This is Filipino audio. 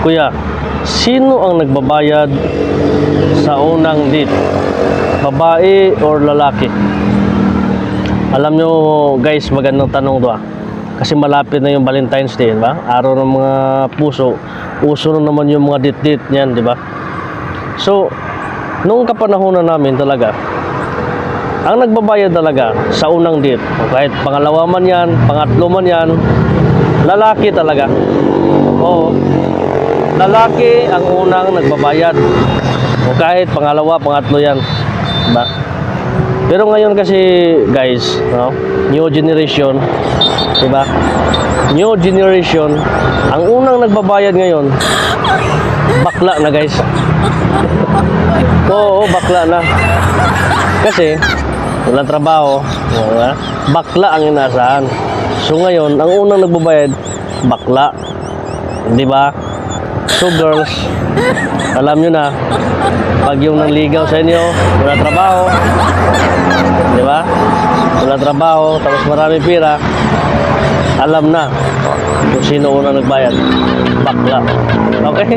Kuya, sino ang nagbabayad sa unang date? Babae or lalaki? Alam nyo guys, magandang tanong to kasi malapit na yung Valentine's Day, ba? Araw ng mga puso. Uso na naman yung mga date-date niyan, di ba? So, nung kapanahonan namin talaga, ang nagbabayad talaga sa unang date, o kahit pangalawa man yan, pangatlo man yan, lalaki talaga. Oo. Lalaki ang unang nagbabayad. O kahit pangalawa, pangatlo yan. Diba? Pero ngayon kasi, guys, no? New generation, diba? New generation, ang unang nagbabayad ngayon, bakla na, guys. Oo, bakla na. Kasi, walang trabaho, diba? Bakla ang inaasahan. So ngayon, ang unang nagbabayad, bakla. Diba? So girls, alam nyo na, pag yung nanligaw sa inyo, wala trabaho, di ba? Wala trabaho, tapos marami pira, alam na kung sino unang nagbayad. Bakla. Okay?